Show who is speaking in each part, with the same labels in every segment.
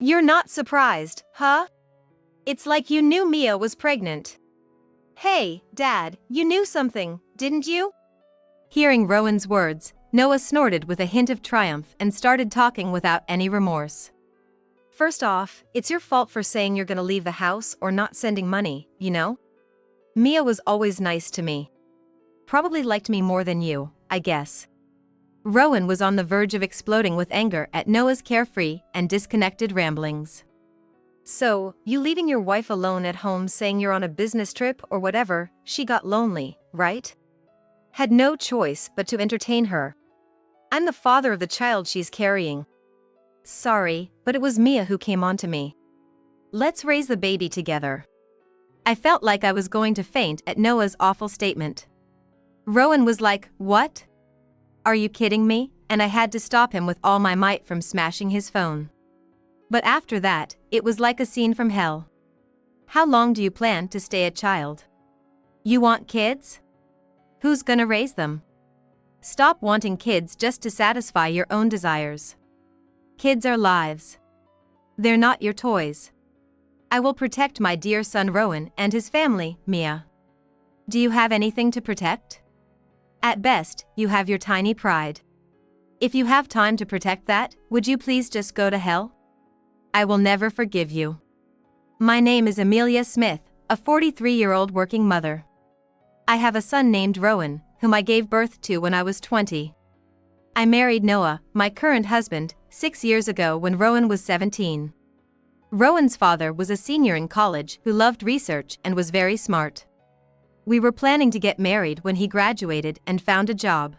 Speaker 1: You're not surprised, huh? It's like you knew Mia was pregnant. Hey, Dad, you knew something, didn't you? Hearing Rowan's words, Noah snorted with a hint of triumph and started talking without any remorse. First off, it's your fault for saying you're gonna leave the house or not sending money, you know? Mia was always nice to me. Probably liked me more than you, I guess. Rowan was on the verge of exploding with anger at Noah's carefree and disconnected ramblings. So, you leaving your wife alone at home saying you're on a business trip or whatever, she got lonely, right? Had no choice but to entertain her. I'm the father of the child she's carrying. Sorry, but it was Mia who came on to me. Let's raise the baby together. I felt like I was going to faint at Noah's awful statement. Rowan was like, what? Are you kidding me? And I had to stop him with all my might from smashing his phone. But after that, it was like a scene from hell. How long do you plan to stay a child? You want kids? Who's gonna raise them? Stop wanting kids just to satisfy your own desires. Kids are lives. They're not your toys. I will protect my dear son Rowan and his family, Mia. Do you have anything to protect? At best, you have your tiny pride. If you have time to protect that, would you please just go to hell? I will never forgive you. My name is Amelia Smith, a 43-year-old working mother. I have a son named Rowan, whom I gave birth to when I was 20. I married Noah, my current husband, 6 years ago when Rowan was 17. Rowan's father was a senior in college who loved research and was very smart. We were planning to get married when he graduated and found a job.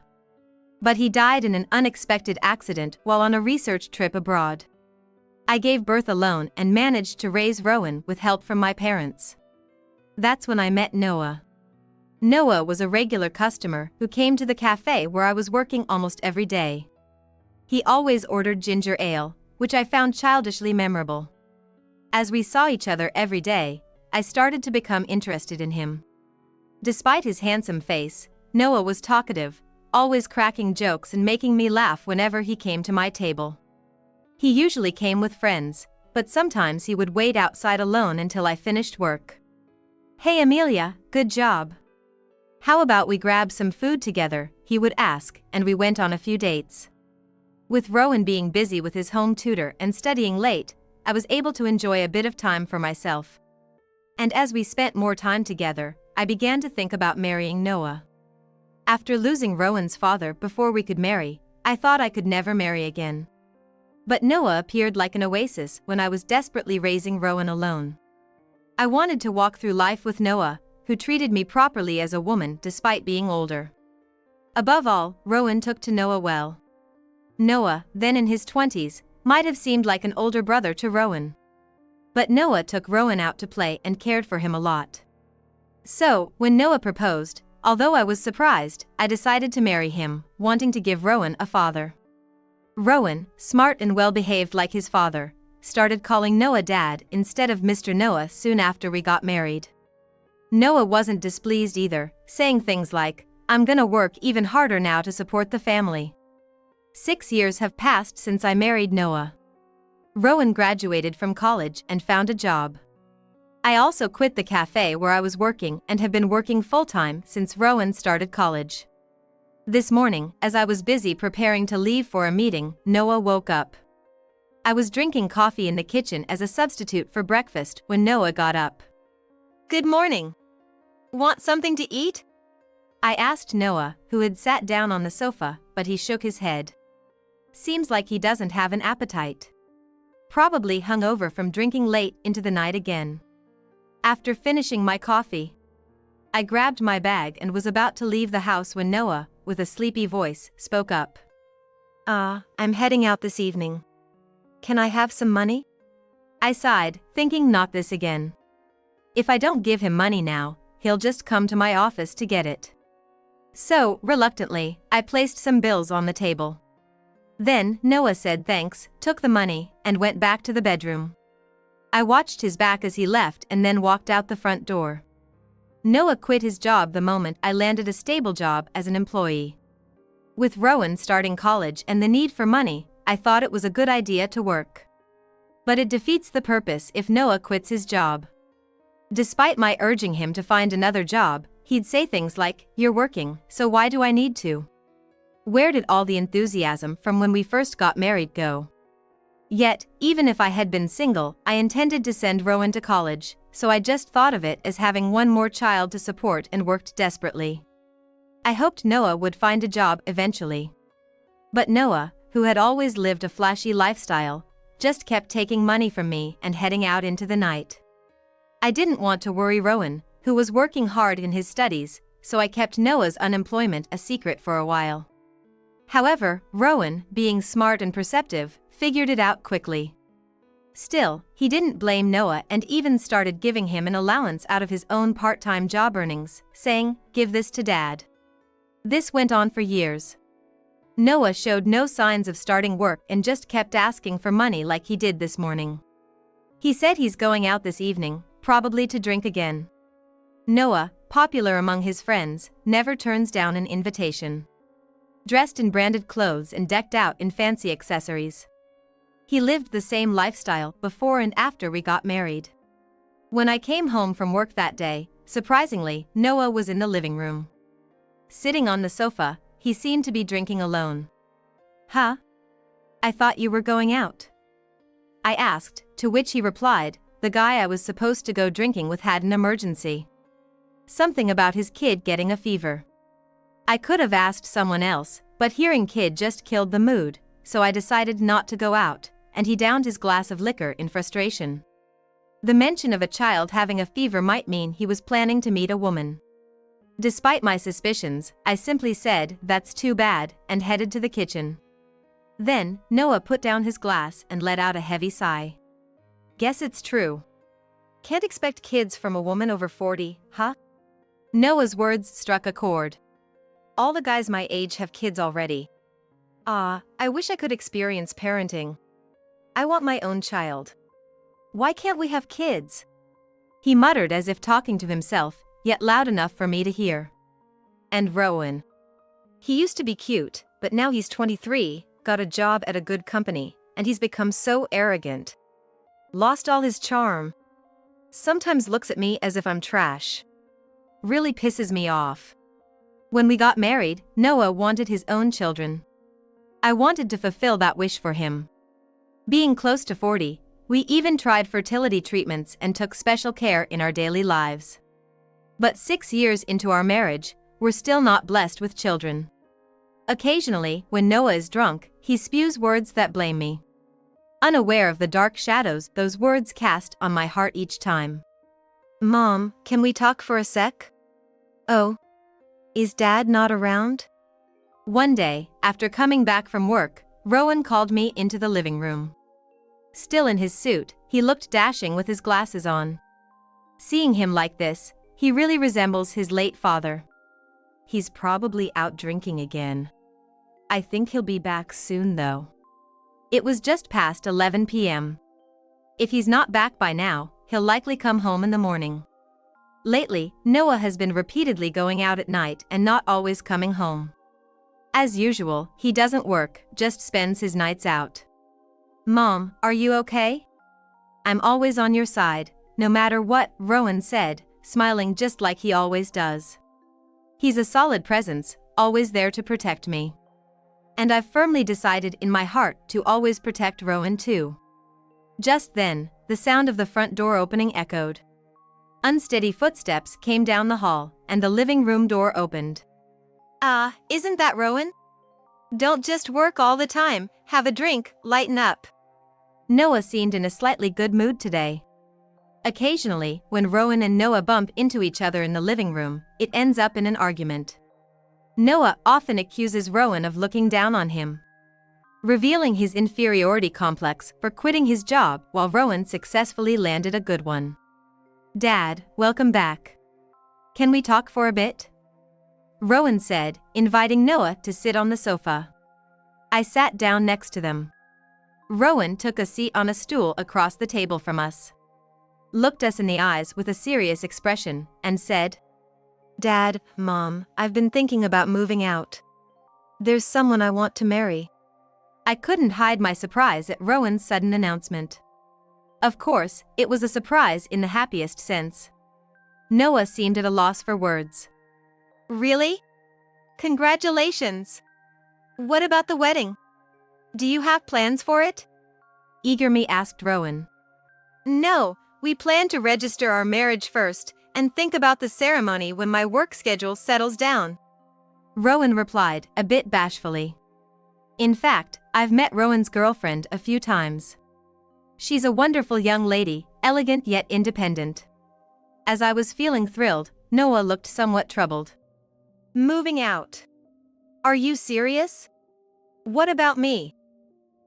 Speaker 1: But he died in an unexpected accident while on a research trip abroad. I gave birth alone and managed to raise Rowan with help from my parents. That's when I met Noah. Noah was a regular customer who came to the cafe where I was working almost every day. He always ordered ginger ale, which I found childishly memorable. As we saw each other every day, I started to become interested in him. Despite his handsome face, Noah was talkative, always cracking jokes and making me laugh whenever he came to my table. He usually came with friends, but sometimes he would wait outside alone until I finished work. Hey Amelia, good job. How about we grab some food together, he would ask, and we went on a few dates. With Rowan being busy with his home tutor and studying late, I was able to enjoy a bit of time for myself. And as we spent more time together, I began to think about marrying Noah. After losing Rowan's father before we could marry, I thought I could never marry again. But Noah appeared like an oasis when I was desperately raising Rowan alone. I wanted to walk through life with Noah, who treated me properly as a woman despite being older. Above all, Rowan took to Noah well. Noah, then in his 20s, might have seemed like an older brother to Rowan. But Noah took Rowan out to play and cared for him a lot. So, when Noah proposed, although I was surprised, I decided to marry him, wanting to give Rowan a father. Rowan, smart and well-behaved like his father, started calling Noah Dad instead of Mr. Noah soon after we got married. Noah wasn't displeased either, saying things like, I'm gonna work even harder now to support the family. 6 years have passed since I married Noah. Rowan graduated from college and found a job. I also quit the cafe where I was working and have been working full-time since Rowan started college. This morning, as I was busy preparing to leave for a meeting, Noah woke up. I was drinking coffee in the kitchen as a substitute for breakfast when Noah got up. Good morning. Want something to eat? I asked Noah, who had sat down on the sofa, but he shook his head. Seems like he doesn't have an appetite. Probably hungover from drinking late into the night again. After finishing my coffee, I grabbed my bag and was about to leave the house when Noah, with a sleepy voice, spoke up. I'm heading out this evening. Can I have some money? I sighed, thinking not this again. If I don't give him money now, he'll just come to my office to get it. So, reluctantly, I placed some bills on the table. Then, Noah said thanks, took the money, and went back to the bedroom. I watched his back as he left and then walked out the front door. Noah quit his job the moment I landed a stable job as an employee. With Rowan starting college and the need for money, I thought it was a good idea to work. But it defeats the purpose if Noah quits his job. Despite my urging him to find another job, he'd say things like, "You're working, so why do I need to?" Where did all the enthusiasm from when we first got married go? Yet, even if I had been single, I intended to send Rowan to college, so I just thought of it as having one more child to support and worked desperately. I hoped Noah would find a job eventually. But Noah, who had always lived a flashy lifestyle, just kept taking money from me and heading out into the night. I didn't want to worry Rowan, who was working hard in his studies, so I kept Noah's unemployment a secret for a while. However, Rowan, being smart and perceptive, figured it out quickly. Still, he didn't blame Noah and even started giving him an allowance out of his own part-time job earnings, saying, "Give this to Dad." This went on for years. Noah showed no signs of starting work and just kept asking for money like he did this morning. He said he's going out this evening, probably to drink again. Noah, popular among his friends, never turns down an invitation. Dressed in branded clothes and decked out in fancy accessories. He lived the same lifestyle before and after we got married. When I came home from work that day, surprisingly, Noah was in the living room. Sitting on the sofa, he seemed to be drinking alone. "Huh? I thought you were going out," I asked, to which he replied, "The guy I was supposed to go drinking with had an emergency. Something about his kid getting a fever." I could have asked someone else, but hearing kid just killed the mood, so I decided not to go out, and he downed his glass of liquor in frustration. The mention of a child having a fever might mean he was planning to meet a woman. Despite my suspicions, I simply said, "That's too bad," and headed to the kitchen. Then, Noah put down his glass and let out a heavy sigh. "Guess it's true. Can't expect kids from a woman over 40, huh?" Noah's words struck a chord. All the guys my age have kids already. I wish I could experience parenting. I want my own child. Why can't we have kids? He muttered as if talking to himself, yet loud enough for me to hear. And Rowan. He used to be cute, but now he's 23, got a job at a good company, and he's become so arrogant. Lost all his charm. Sometimes looks at me as if I'm trash. Really pisses me off. When we got married, Noah wanted his own children. I wanted to fulfill that wish for him. Being close to 40, we even tried fertility treatments and took special care in our daily lives. But 6 years into our marriage, we're still not blessed with children. Occasionally, when Noah is drunk, he spews words that blame me. Unaware of the dark shadows those words cast on my heart each time. "Mom, can we talk for a sec?" "Oh. Is Dad not around?" One day, after coming back from work, Rowan called me into the living room. Still in his suit, he looked dashing with his glasses on. Seeing him like this, he really resembles his late father. He's probably out drinking again. I think he'll be back soon though. It was just past 11 p.m. If he's not back by now, he'll likely come home in the morning. Lately, Noah has been repeatedly going out at night and not always coming home. As usual, he doesn't work, just spends his nights out. "Mom, are you okay?" "I'm always on your side, no matter what," Rowan said, smiling just like he always does. He's a solid presence, always there to protect me. And I've firmly decided in my heart to always protect Rowan too. Just then, the sound of the front door opening echoed. Unsteady footsteps came down the hall, and the living room door opened. Isn't that Rowan? Don't just work all the time, have a drink, lighten up." Noah seemed in a slightly good mood today. Occasionally, when Rowan and Noah bump into each other in the living room, it ends up in an argument. Noah often accuses Rowan of looking down on him, revealing his inferiority complex for quitting his job while Rowan successfully landed a good one. "Dad, welcome back. Can we talk for a bit?" Rowan said, inviting Noah to sit on the sofa. I sat down next to them. Rowan took a seat on a stool across the table from us, looked us in the eyes with a serious expression, and said, "Dad, Mom, I've been thinking about moving out. There's someone I want to marry." I couldn't hide my surprise at Rowan's sudden announcement. Of course, it was a surprise in the happiest sense. Noah seemed at a loss for words. Really? Congratulations! What about the wedding? Do you have plans for it? Eagerly asked Rowan. No, we plan to register our marriage first and think about the ceremony when my work schedule settles down. Rowan replied, a bit bashfully. In fact, I've met Rowan's girlfriend a few times. She's a wonderful young lady, elegant yet independent. As I was feeling thrilled, Noah looked somewhat troubled. Moving out. Are you serious? What about me?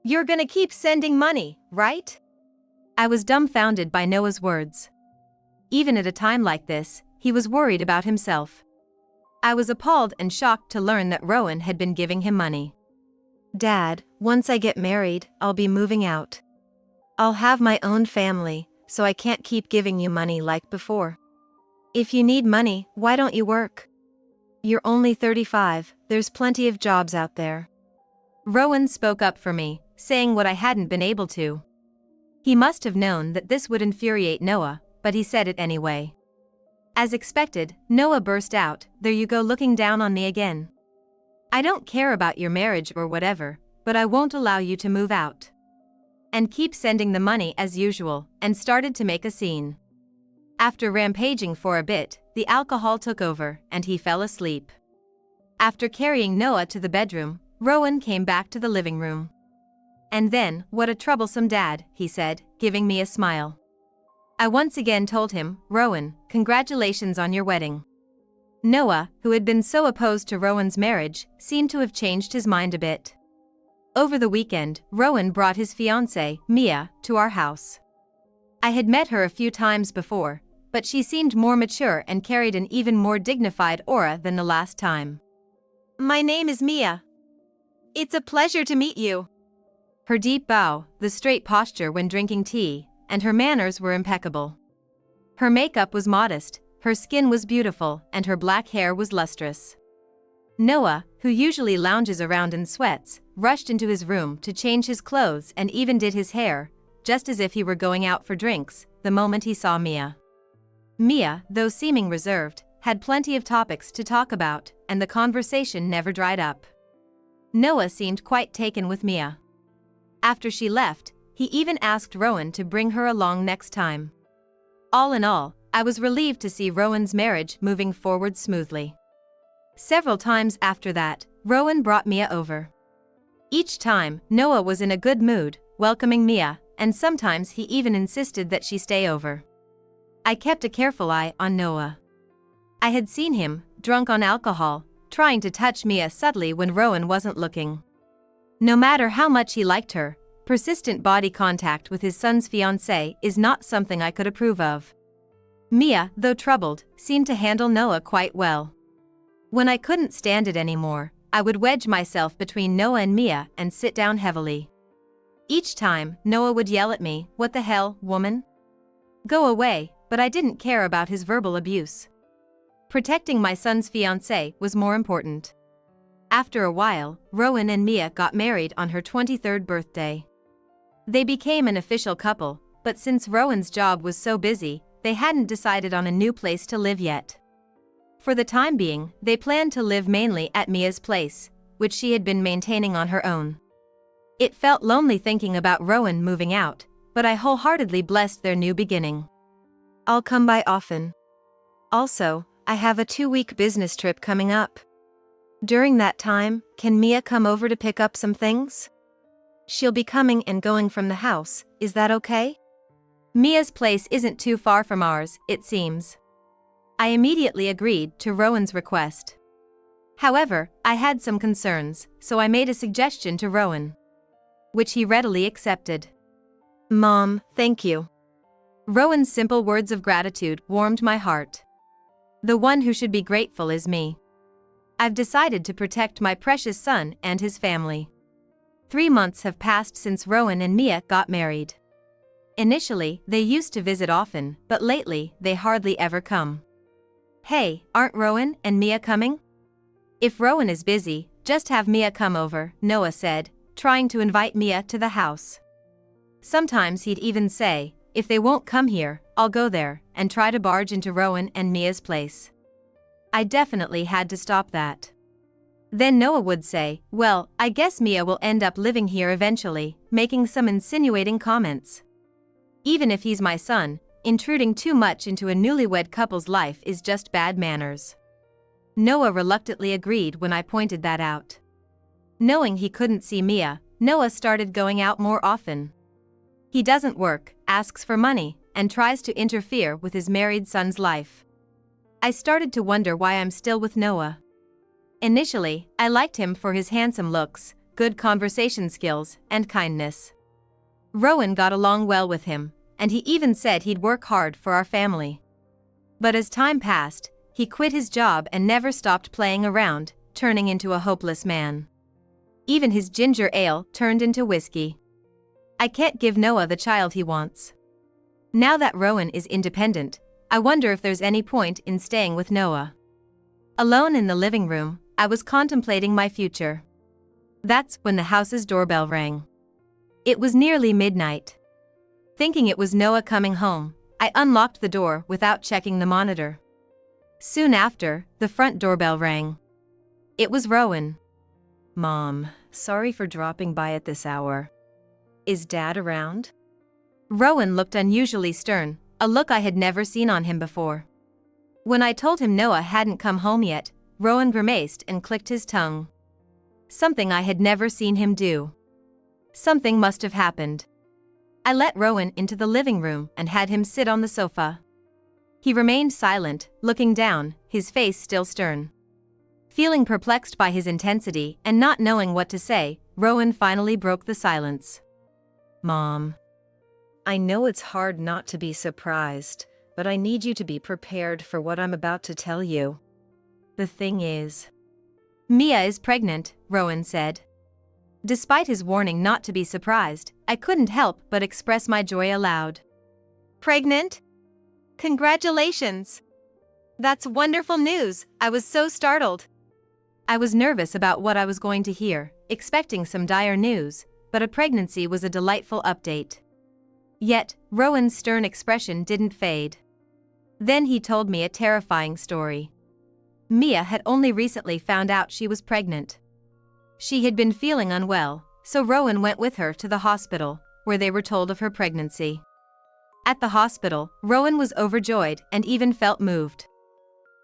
Speaker 1: You're gonna keep sending money, right? I was dumbfounded by Noah's words. Even at a time like this, he was worried about himself. I was appalled and shocked to learn that Rowan had been giving him money. Dad, once I get married, I'll be moving out. I'll have my own family, so I can't keep giving you money like before. If you need money, why don't you work? You're only 35, there's plenty of jobs out there. Rowan spoke up for me, saying what I hadn't been able to. He must have known that this would infuriate Noah, but he said it anyway. As expected, Noah burst out, "There you go looking down on me again. I don't care about your marriage or whatever, but I won't allow you to move out." And keep sending the money as usual, and started to make a scene. After rampaging for a bit, the alcohol took over, and he fell asleep. After carrying Noah to the bedroom, Rowan came back to the living room. And then, "What a troublesome dad," he said, giving me a smile. I once again told him, "Rowan, congratulations on your wedding." Noah, who had been so opposed to Rowan's marriage, seemed to have changed his mind a bit. Over the weekend, Rowan brought his fiancée, Mia, to our house. I had met her a few times before, but she seemed more mature and carried an even more dignified aura than the last time. "My name is Mia. It's a pleasure to meet you." Her deep bow, the straight posture when drinking tea, and her manners were impeccable. Her makeup was modest, her skin was beautiful, and her black hair was lustrous. Noah, who usually lounges around in sweats, rushed into his room to change his clothes and even did his hair, just as if he were going out for drinks, the moment he saw Mia. Mia, though seeming reserved, had plenty of topics to talk about, and the conversation never dried up. Noah seemed quite taken with Mia. After she left, he even asked Rowan to bring her along next time. All in all, I was relieved to see Rowan's marriage moving forward smoothly. Several times after that, Rowan brought Mia over. Each time, Noah was in a good mood, welcoming Mia, and sometimes he even insisted that she stay over. I kept a careful eye on Noah. I had seen him, drunk on alcohol, trying to touch Mia subtly when Rowan wasn't looking. No matter how much he liked her, persistent body contact with his son's fiancée is not something I could approve of. Mia, though troubled, seemed to handle Noah quite well. When I couldn't stand it anymore, I would wedge myself between Noah and Mia and sit down heavily. Each time, Noah would yell at me, "What the hell, woman? Go away," but I didn't care about his verbal abuse. Protecting my son's fiancée was more important. After a while, Rowan and Mia got married on her 23rd birthday. They became an official couple, but since Rowan's job was so busy, they hadn't decided on a new place to live yet. For the time being, they planned to live mainly at Mia's place, which she had been maintaining on her own. It felt lonely thinking about Rowan moving out, but I wholeheartedly blessed their new beginning. "I'll come by often. Also, I have a 2-week business trip coming up. During that time, can Mia come over to pick up some things? She'll be coming and going from the house, is that okay? Mia's place isn't too far from ours, it seems." I immediately agreed to Rowan's request. However, I had some concerns, so I made a suggestion to Rowan, which he readily accepted. "Mom, thank you." Rowan's simple words of gratitude warmed my heart. The one who should be grateful is me. I've decided to protect my precious son and his family. 3 months have passed since Rowan and Mia got married. Initially, they used to visit often, but lately, they hardly ever come. "Hey, aren't Rowan and Mia coming? If Rowan is busy, just have Mia come over," Noah said, trying to invite Mia to the house. Sometimes he'd even say, if they won't come here, I'll go there and try to barge into Rowan and Mia's place. I definitely had to stop that. Then Noah would say, well, I guess Mia will end up living here eventually, making some insinuating comments. Even if he's my son, intruding too much into a newlywed couple's life is just bad manners. Noah reluctantly agreed when I pointed that out. Knowing he couldn't see Mia, Noah started going out more often. He doesn't work, asks for money, and tries to interfere with his married son's life. I started to wonder why I'm still with Noah. Initially, I liked him for his handsome looks, good conversation skills, and kindness. Rowan got along well with him, and he even said he'd work hard for our family. But as time passed, he quit his job and never stopped playing around, turning into a hopeless man. Even his ginger ale turned into whiskey. I can't give Noah the child he wants. Now that Rowan is independent, I wonder if there's any point in staying with Noah. Alone in the living room, I was contemplating my future. That's when the house's doorbell rang. It was nearly midnight. Thinking it was Noah coming home, I unlocked the door without checking the monitor. Soon after, the front doorbell rang. It was Rowan. Mom, sorry for dropping by at this hour. Is Dad around? Rowan looked unusually stern, a look I had never seen on him before. When I told him Noah hadn't come home yet, Rowan grimaced and clicked his tongue. Something I had never seen him do. Something must have happened. I let Rowan into the living room and had him sit on the sofa. He remained silent, looking down, his face still stern. Feeling perplexed by his intensity and not knowing what to say, Rowan finally broke the silence. Mom. I know it's hard not to be surprised, but I need you to be prepared for what I'm about to tell you. The thing is, Mia is pregnant, Rowan said. Despite his warning not to be surprised, I couldn't help but express my joy aloud. Pregnant? Congratulations! That's wonderful news, I was so startled. I was nervous about what I was going to hear, expecting some dire news, but a pregnancy was a delightful update. Yet, Rowan's stern expression didn't fade. Then he told me a terrifying story. Mia had only recently found out she was pregnant. She had been feeling unwell, so Rowan went with her to the hospital, where they were told of her pregnancy. At the hospital, Rowan was overjoyed and even felt moved.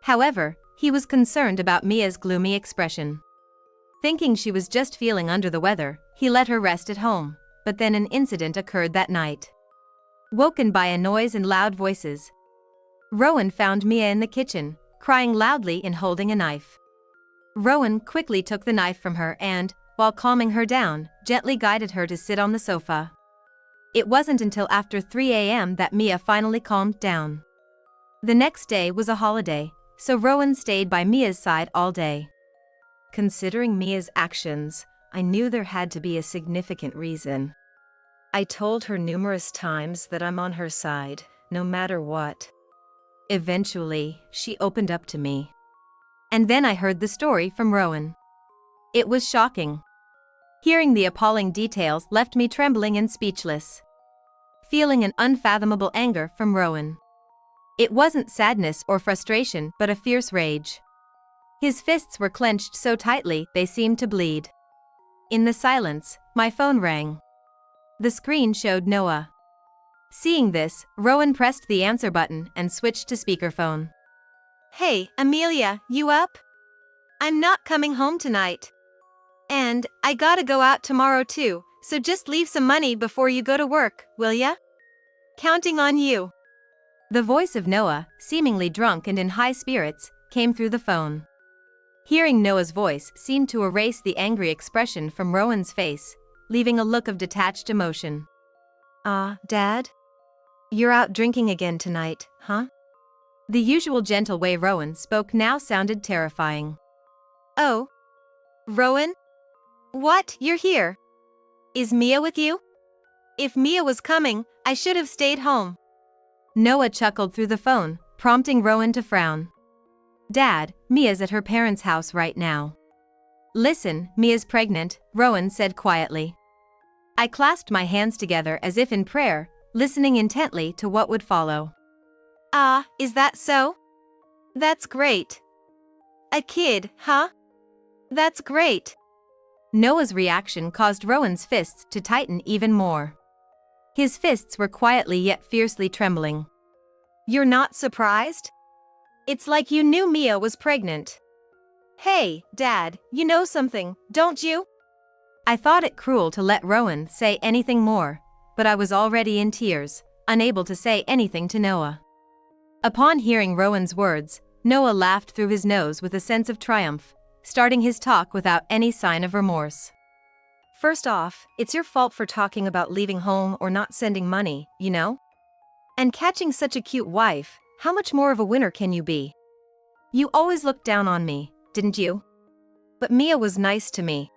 Speaker 1: However, he was concerned about Mia's gloomy expression. Thinking she was just feeling under the weather, he let her rest at home, but then an incident occurred that night. Woken by a noise and loud voices, Rowan found Mia in the kitchen, crying loudly and holding a knife. Rowan quickly took the knife from her and, while calming her down, gently guided her to sit on the sofa. It wasn't until after 3 a.m. that Mia finally calmed down. The next day was a holiday, so Rowan stayed by Mia's side all day. Considering Mia's actions, I knew there had to be a significant reason. I told her numerous times that I'm on her side, no matter what. Eventually, she opened up to me. And then I heard the story from Rowan. It was shocking. Hearing the appalling details left me trembling and speechless. Feeling an unfathomable anger from Rowan. It wasn't sadness or frustration but a fierce rage. His fists were clenched so tightly they seemed to bleed. In the silence, my phone rang. The screen showed Noah. Seeing this, Rowan pressed the answer button and switched to speakerphone. Hey, Amelia, you up? I'm not coming home tonight. And I gotta go out tomorrow too, so just leave some money before you go to work, will ya? Counting on you. The voice of Noah, seemingly drunk and in high spirits, came through the phone. Hearing Noah's voice seemed to erase the angry expression from Rowan's face, leaving a look of detached emotion. Dad? You're out drinking again tonight, huh? The usual gentle way Rowan spoke now sounded terrifying. Oh. Rowan? What, you're here? Is Mia with you? If Mia was coming, I should have stayed home. Noah chuckled through the phone, prompting Rowan to frown. Dad, Mia's at her parents' house right now. Listen, Mia's pregnant, Rowan said quietly. I clasped my hands together as if in prayer, listening intently to what would follow. Is that so? That's great. A kid, huh? That's great. Noah's reaction caused Rowan's fists to tighten even more. His fists were quietly yet fiercely trembling. You're not surprised? It's like you knew Mia was pregnant. Hey, Dad, you know something, don't you? I thought it cruel to let Rowan say anything more, but I was already in tears, unable to say anything to Noah. Upon hearing Rowan's words, Noah laughed through his nose with a sense of triumph, starting his talk without any sign of remorse. First off, it's your fault for talking about leaving home or not sending money, you know? And catching such a cute wife, how much more of a winner can you be? You always looked down on me, didn't you? But Mia was nice to me.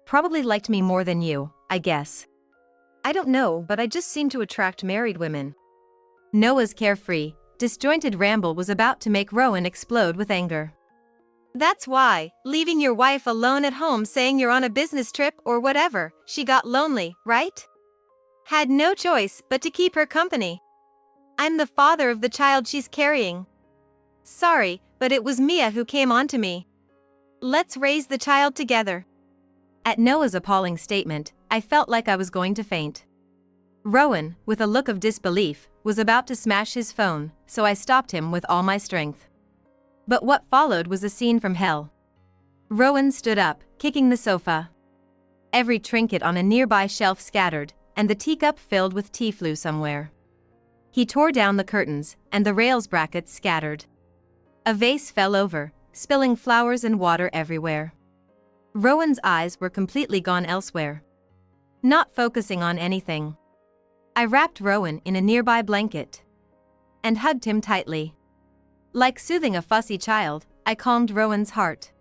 Speaker 1: Probably liked me more than you, I guess. I don't know, but I just seem to attract married women. Noah's carefree, disjointed ramble was about to make Rowan explode with anger. That's why, leaving your wife alone at home saying you're on a business trip or whatever, she got lonely, right? Had no choice but to keep her company. I'm the father of the child she's carrying. Sorry, but it was Mia who came on to me. Let's raise the child together. At Noah's appalling statement, I felt like I was going to faint. Rowan, with a look of disbelief, was about to smash his phone, so I stopped him with all my strength. But what followed was a scene from hell. Rowan stood up, kicking the sofa. Every trinket on a nearby shelf scattered, and the teacup filled with tea flew somewhere. He tore down the curtains, and the rails brackets scattered. A vase fell over, spilling flowers and water everywhere. Rowan's eyes were completely gone elsewhere. Not focusing on anything. I wrapped Rowan in a nearby blanket and hugged him tightly. Like soothing a fussy child, I calmed Rowan's heart.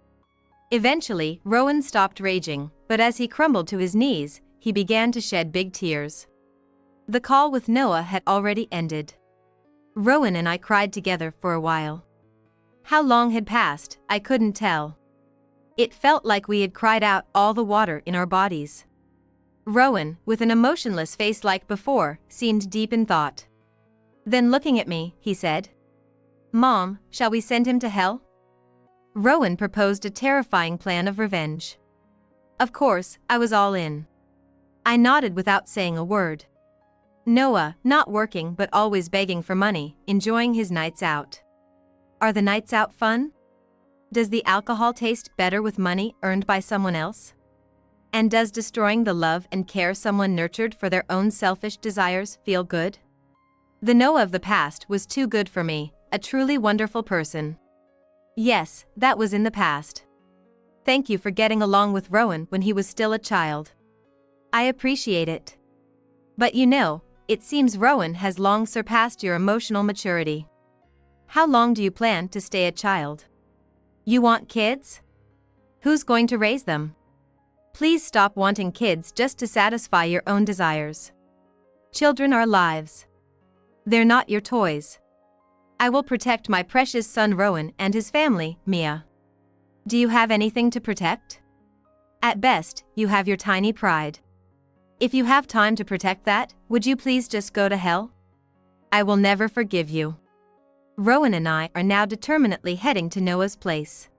Speaker 1: Eventually, Rowan stopped raging, but as he crumbled to his knees, he began to shed big tears. The call with Noah had already ended. Rowan and I cried together for a while. How long had passed, I couldn't tell. It felt like we had cried out all the water in our bodies. Rowan, with an emotionless face like before, seemed deep in thought. Then looking at me, he said, "Mom, shall we send him to hell?" Rowan proposed a terrifying plan of revenge. Of course, I was all in. I nodded without saying a word. Noah, not working but always begging for money, enjoying his nights out. Are the nights out fun? Does the alcohol taste better with money earned by someone else? And does destroying the love and care someone nurtured for their own selfish desires feel good? The Noah of the past was too good for me, a truly wonderful person. Yes, that was in the past. Thank you for getting along with Rowan when he was still a child. I appreciate it. But you know, it seems Rowan has long surpassed your emotional maturity. How long do you plan to stay a child? You want kids? Who's going to raise them? Please stop wanting kids just to satisfy your own desires. Children are lives. They're not your toys. I will protect my precious son Rowan and his family, Mia. Do you have anything to protect? At best, you have your tiny pride. If you have time to protect that, would you please just go to hell? I will never forgive you. Rowan and I are now determinedly heading to Noah's place.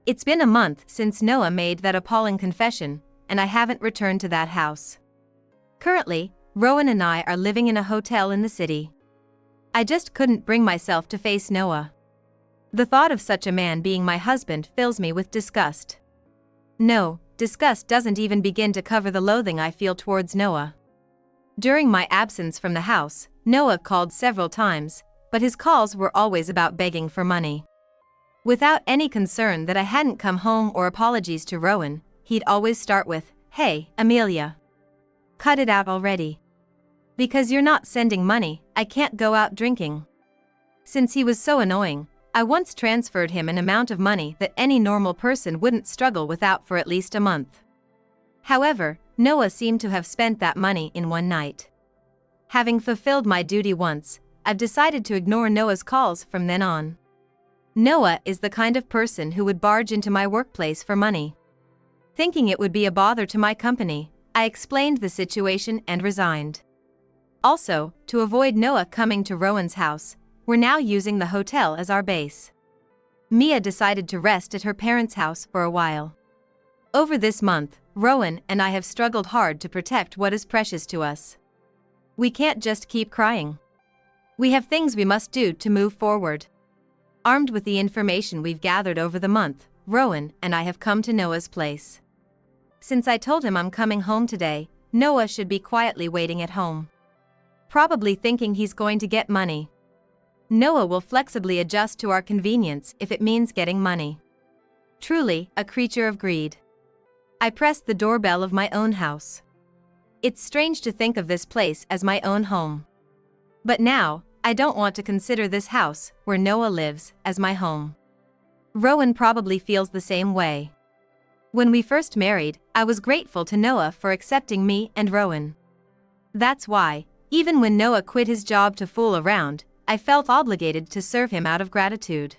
Speaker 1: It's been a month since Noah made that appalling confession, and I haven't returned to that house. Currently, Rowan and I are living in a hotel in the city. I just couldn't bring myself to face Noah. The thought of such a man being my husband fills me with disgust. No, disgust doesn't even begin to cover the loathing I feel towards Noah. During my absence from the house, Noah called several times, but his calls were always about begging for money. Without any concern that I hadn't come home or apologies to Rowan, he'd always start with, "Hey, Amelia. Cut it out already. Because you're not sending money, I can't go out drinking." Since he was so annoying, I once transferred him an amount of money that any normal person wouldn't struggle without for at least a month. However, Noah seemed to have spent that money in one night. Having fulfilled my duty once, I've decided to ignore Noah's calls from then on. Noah is the kind of person who would barge into my workplace for money. Thinking it would be a bother to my company, I explained the situation and resigned. Also, to avoid Noah coming to Rowan's house, we're now using the hotel as our base. Mia decided to rest at her parents' house for a while. Over this month, Rowan and I have struggled hard to protect what is precious to us. We can't just keep crying. We have things we must do to move forward. Armed with the information we've gathered over the month, Rowan and I have come to Noah's place. Since I told him I'm coming home today, Noah should be quietly waiting at home. Probably thinking he's going to get money. Noah will flexibly adjust to our convenience if it means getting money. Truly, a creature of greed. I pressed the doorbell of my own house. It's strange to think of this place as my own home. But now, I don't want to consider this house, where Noah lives, as my home. Rowan probably feels the same way. When we first married, I was grateful to Noah for accepting me and Rowan. That's why, even when Noah quit his job to fool around, I felt obligated to serve him out of gratitude.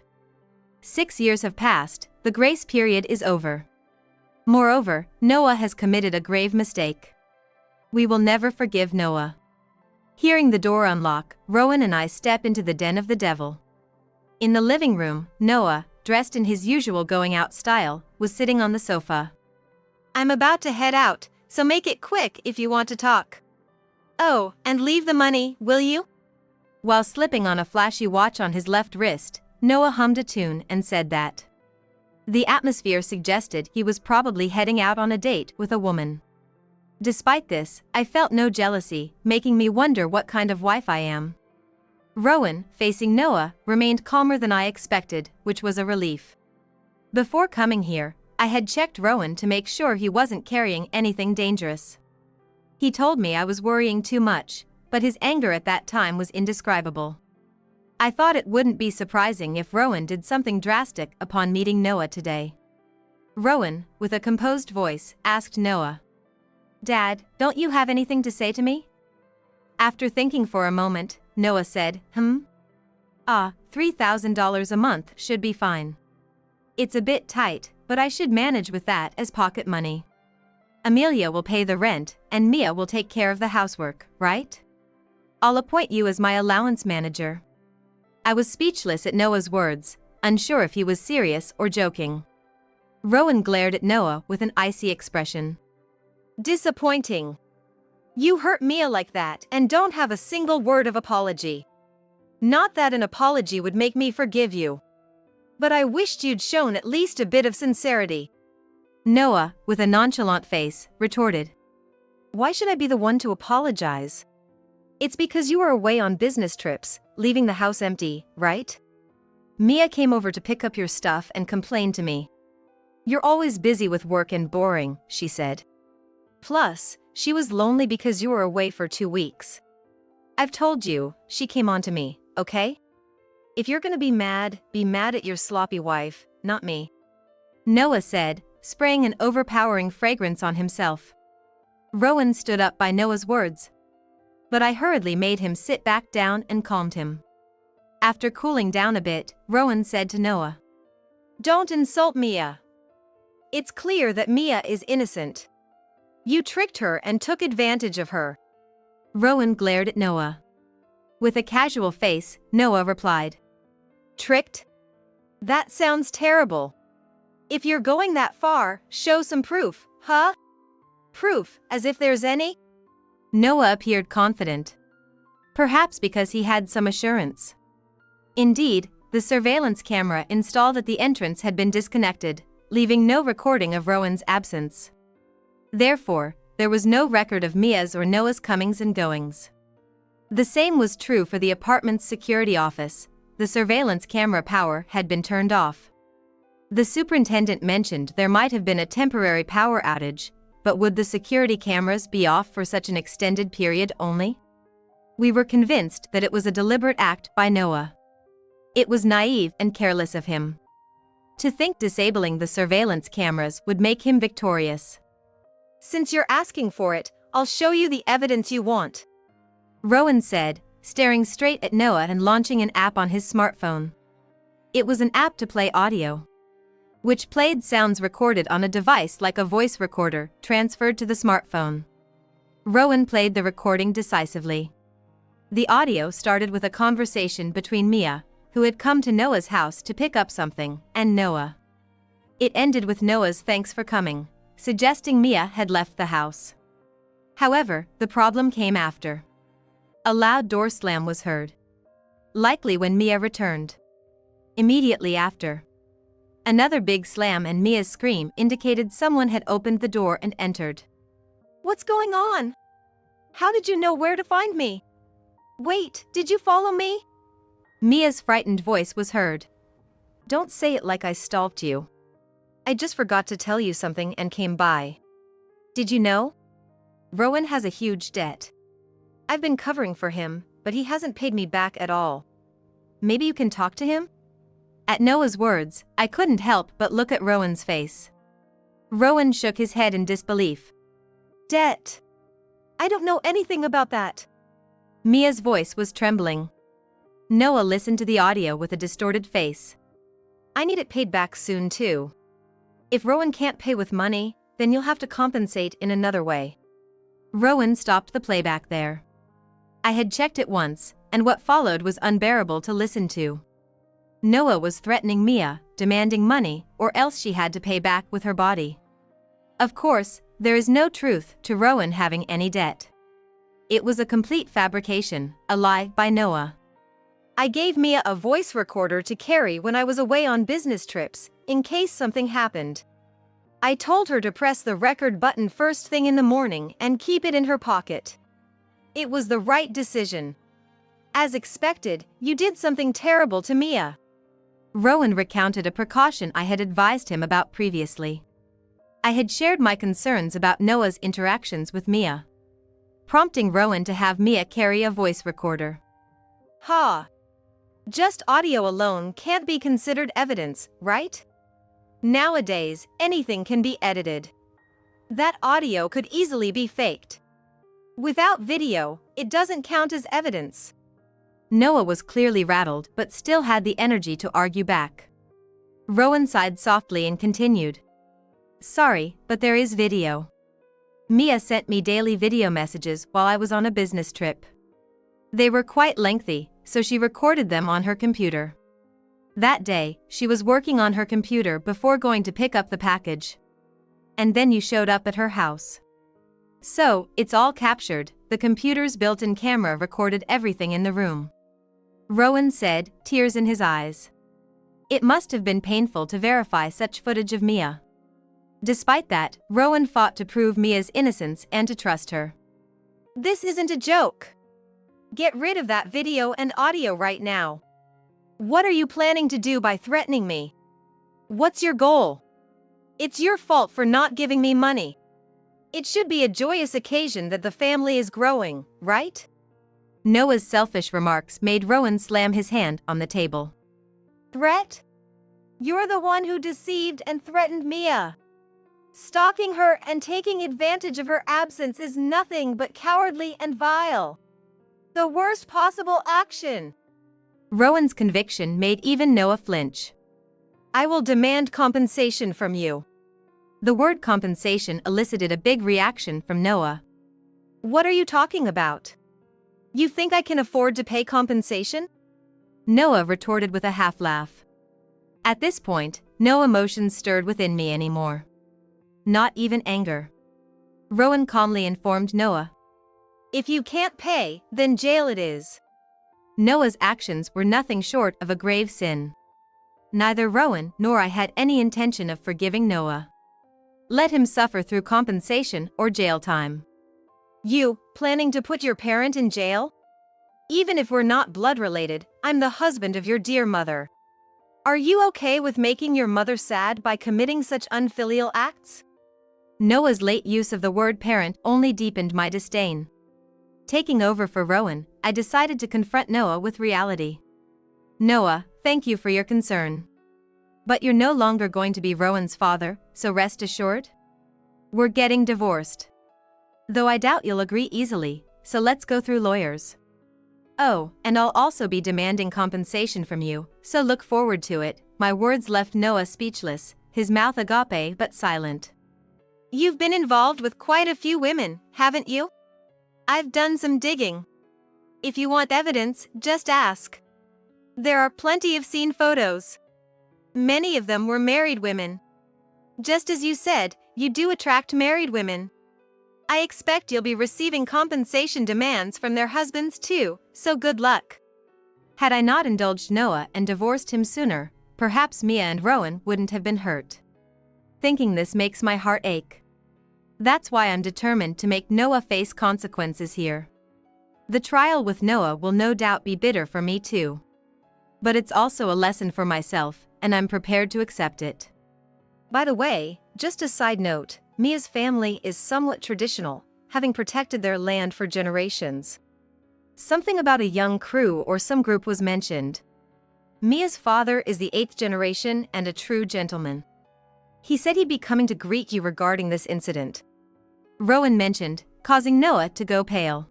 Speaker 1: 6 years have passed, the grace period is over. Moreover, Noah has committed a grave mistake. We will never forgive Noah. Hearing the door unlock, Rowan and I step into the den of the devil. In the living room, Noah, dressed in his usual going out style, was sitting on the sofa. I'm about to head out, so make it quick if you want to talk. Oh, and leave the money, will you? While slipping on a flashy watch on his left wrist, Noah hummed a tune and said that. The atmosphere suggested he was probably heading out on a date with a woman. Despite this, I felt no jealousy, making me wonder what kind of wife I am. Rowan, facing Noah, remained calmer than I expected, which was a relief. Before coming here, I had checked Rowan to make sure he wasn't carrying anything dangerous. He told me I was worrying too much, but his anger at that time was indescribable. I thought it wouldn't be surprising if Rowan did something drastic upon meeting Noah today. Rowan, with a composed voice, asked Noah, "Dad, don't you have anything to say to me?" After thinking for a moment, Noah said, $3,000 a month should be fine. It's a bit tight, but I should manage with that as pocket money. Amelia will pay the rent, and Mia will take care of the housework, right? I'll appoint you as my allowance manager." I was speechless at Noah's words, unsure if he was serious or joking. Rowan glared at Noah with an icy expression. "Disappointing. You hurt Mia like that and don't have a single word of apology. Not that an apology would make me forgive you. But I wished you'd shown at least a bit of sincerity." Noah, with a nonchalant face, retorted. "Why should I be the one to apologize? It's because you were away on business trips, leaving the house empty, right? Mia came over to pick up your stuff and complained to me. You're always busy with work and boring, she said. Plus, she was lonely because you were away for 2 weeks. I've told you, she came on to me, okay? If you're gonna be mad at your sloppy wife, not me." Noah said, spraying an overpowering fragrance on himself. Rowan stood up by Noah's words. But I hurriedly made him sit back down and calmed him. After cooling down a bit, Rowan said to Noah, "Don't insult Mia. It's clear that Mia is innocent. You tricked her and took advantage of her." Rowan glared at Noah. With a casual face, Noah replied, "Tricked? That sounds terrible. If you're going that far, show some proof, huh? Proof, as if there's any?" Noah appeared confident. Perhaps because he had some assurance. Indeed, the surveillance camera installed at the entrance had been disconnected, leaving no recording of Rowan's absence. Therefore, there was no record of Mia's or Noah's comings and goings. The same was true for the apartment's security office. The surveillance camera power had been turned off. The superintendent mentioned there might have been a temporary power outage, but would the security cameras be off for such an extended period only? We were convinced that it was a deliberate act by Noah. It was naive and careless of him. To think disabling the surveillance cameras would make him victorious. "Since you're asking for it, I'll show you the evidence you want," Rowan said, staring straight at Noah and launching an app on his smartphone. It was an app to play audio, which played sounds recorded on a device like a voice recorder, transferred to the smartphone. Rowan played the recording decisively. The audio started with a conversation between Mia, who had come to Noah's house to pick up something, and Noah. It ended with Noah's thanks for coming, suggesting Mia had left the house. However, the problem came after. A loud door slam was heard. Likely when Mia returned. Immediately after. Another big slam and Mia's scream indicated someone had opened the door and entered.
Speaker 2: What's going on? How did you know where to find me? Wait, did you follow me?
Speaker 1: Mia's frightened voice was heard. Don't say it like I stalked you. I just forgot to tell you something and came by. Did you know? Rowan has a huge debt. I've been covering for him, but he hasn't paid me back at all. Maybe you can talk to him? At Noah's words, I couldn't help but look at Rowan's face. Rowan shook his head in disbelief.
Speaker 2: Debt? I don't know anything about that.
Speaker 1: Mia's voice was trembling. Noah listened to the audio with a distorted face. I need it paid back soon too. If Rowan can't pay with money, then you'll have to compensate in another way. Rowan stopped the playback there. I had checked it once, and what followed was unbearable to listen to. Noah was threatening Mia, demanding money, or else she had to pay back with her body. Of course, there is no truth to Rowan having any debt. It was a complete fabrication, a lie by Noah.
Speaker 2: I gave Mia a voice recorder to carry when I was away on business trips, in case something happened. I told her to press the record button first thing in the morning and keep it in her pocket. It was the right decision. As expected, you did something terrible to Mia.
Speaker 1: Rowan recounted a precaution I had advised him about previously. I had shared my concerns about Noah's interactions with Mia, prompting Rowan to have Mia carry a voice recorder.
Speaker 2: Ha! Just audio alone can't be considered evidence, right? Nowadays, anything can be edited. That audio could easily be faked. Without video, it doesn't count as evidence.
Speaker 1: Noah was clearly rattled but still had the energy to argue back. Rowan sighed softly and continued. Sorry, but there is video. Mia sent me daily video messages while I was on a business trip. They were quite lengthy, so she recorded them on her computer. That day, she was working on her computer before going to pick up the package. And then you showed up at her house. So, it's all captured. The computer's built-in camera recorded everything in the room. Rowan said, tears in his eyes. It must have been painful to verify such footage of Mia. Despite that, Rowan fought to prove Mia's innocence and to trust her.
Speaker 2: This isn't a joke. Get rid of that video and audio right now. What are you planning to do by threatening me? What's your goal? It's your fault for not giving me money. It should be a joyous occasion that the family is growing, right?
Speaker 1: Noah's selfish remarks made Rowan slam his hand on the table.
Speaker 2: Threat? You're the one who deceived and threatened Mia. Stalking her and taking advantage of her absence is nothing but cowardly and vile. The worst possible action.
Speaker 1: Rowan's conviction made even Noah flinch.
Speaker 2: I will demand compensation from you.
Speaker 1: The word compensation elicited a big reaction from Noah.
Speaker 2: What are you talking about? You think I can afford to pay compensation?
Speaker 1: Noah retorted with a half-laugh. At this point, no emotions stirred within me anymore. Not even anger. Rowan calmly informed Noah.
Speaker 2: If you can't pay, then jail it is.
Speaker 1: Noah's actions were nothing short of a grave sin. Neither Rowan nor I had any intention of forgiving Noah. Let him suffer through compensation or jail time.
Speaker 2: You, planning to put your parent in jail? Even if we're not blood related, I'm the husband of your dear mother. Are you okay with making your mother sad by committing such unfilial acts?
Speaker 1: Noah's late use of the word parent only deepened my disdain. Taking over for Rowan, I decided to confront Noah with reality. Noah, thank you for your concern. But you're no longer going to be Rowan's father, so rest assured. We're getting divorced. Though I doubt you'll agree easily, so let's go through lawyers. Oh, and I'll also be demanding compensation from you, so look forward to it. My words left Noah speechless, his mouth agape but silent.
Speaker 2: You've been involved with quite a few women, haven't you? I've done some digging.
Speaker 1: If you want evidence, just ask. There are plenty of scene photos. Many of them were married women. Just as you said, you do attract married women. I expect you'll be receiving compensation demands from their husbands too, so good luck.
Speaker 2: Had I not indulged Noah and divorced him sooner, perhaps Mia and Rowan wouldn't have been hurt. Thinking this makes my heart ache. That's why I'm determined to make Noah face consequences here. The trial with Noah will no doubt be bitter for me too. But it's also a lesson for myself, and I'm prepared to accept it. By the way, just a side note, Mia's family is somewhat traditional, having protected their land for generations. Something about a young crew or some group was mentioned. Mia's father is the 8th generation and a true gentleman. He said he'd be coming to greet you regarding this incident. Rowan mentioned, causing Noah to go pale.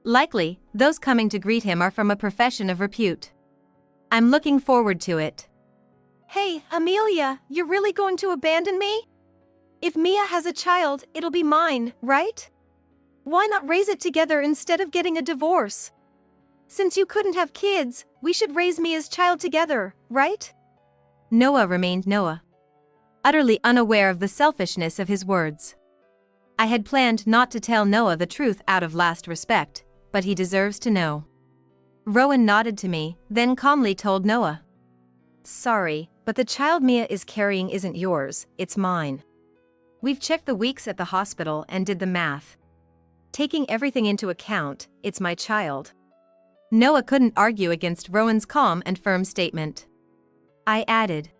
Speaker 2: Likely, those coming to greet him are from a profession of repute. I'm looking forward to it.
Speaker 1: Hey, Amelia, you're really going to abandon me? If Mia has a child, it'll be mine, right? Why not raise it together instead of getting a divorce? Since you couldn't have kids, we should raise Mia's child together, right?
Speaker 2: Noah remained Noah, utterly unaware of the selfishness of his words. I had planned not to tell Noah the truth out of last respect, but he deserves to know. Rowan nodded to me, then calmly told Noah. Sorry, but the child Mia is carrying isn't yours, it's mine. We've checked the weeks at the hospital and did the math. Taking everything into account, it's my child. Noah couldn't argue against Rowan's calm and firm statement. I added.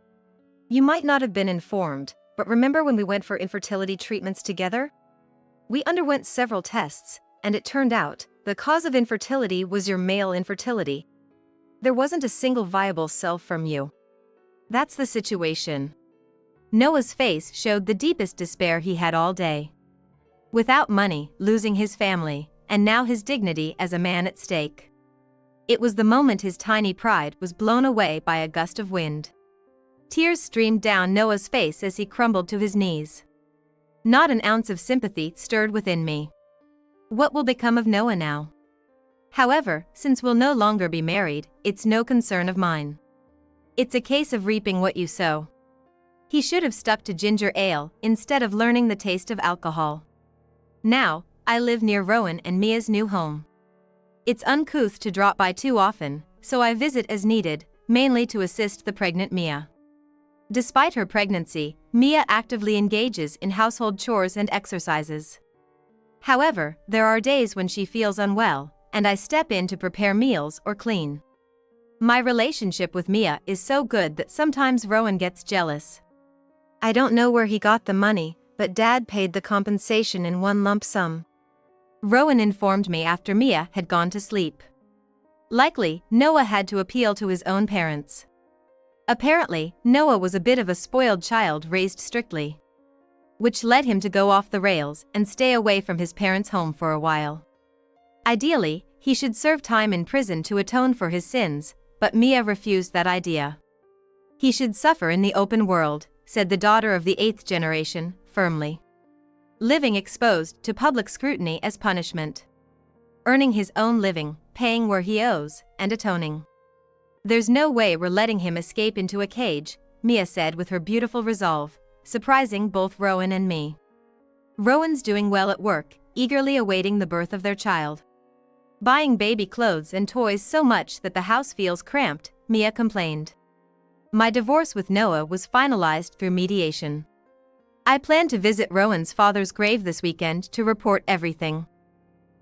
Speaker 2: You might not have been informed, but remember when we went for infertility treatments together? We underwent several tests, and it turned out, the cause of infertility was your male infertility. There wasn't a single viable cell from you. That's the situation. Noah's face showed the deepest despair he had all day. Without money, losing his family, and now his dignity as a man at stake. It was the moment his tiny pride was blown away by a gust of wind. Tears streamed down Noah's face as he crumbled to his knees. Not an ounce of sympathy stirred within me. What will become of Noah now? However, since we'll no longer be married, it's no concern of mine. It's a case of reaping what you sow. He should have stuck to ginger ale instead of learning the taste of alcohol. Now, I live near Rowan and Mia's new home. It's uncouth to drop by too often, so I visit as needed, mainly to assist the pregnant Mia. Despite her pregnancy, Mia actively engages in household chores and exercises. However, there are days when she feels unwell, and I step in to prepare meals or clean. My relationship with Mia is so good that sometimes Rowan gets jealous. I don't know where he got the money, but Dad paid the compensation in one lump sum. Rowan informed me after Mia had gone to sleep. Likely, Noah had to appeal to his own parents. Apparently, Noah was a bit of a spoiled child raised strictly, which led him to go off the rails and stay away from his parents' home for a while. Ideally, he should serve time in prison to atone for his sins, but Mia refused that idea. He should suffer in the open world, said the daughter of the 8th generation, firmly. Living exposed to public scrutiny as punishment. Earning his own living, paying where he owes, and atoning. There's no way we're letting him escape into a cage, Mia said with her beautiful resolve, surprising both Rowan and me. Rowan's doing well at work, eagerly awaiting the birth of their child. Buying baby clothes and toys so much that the house feels cramped, Mia complained. My divorce with Noah was finalized through mediation. I plan to visit Rowan's father's grave this weekend to report everything.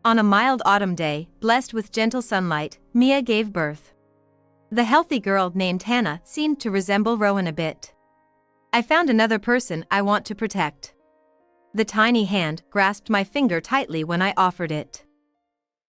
Speaker 2: On a mild autumn day, blessed with gentle sunlight, Mia gave birth. The healthy girl named Hannah seemed to resemble Rowan a bit. I found another person I want to protect. The tiny hand grasped my finger tightly when I offered it.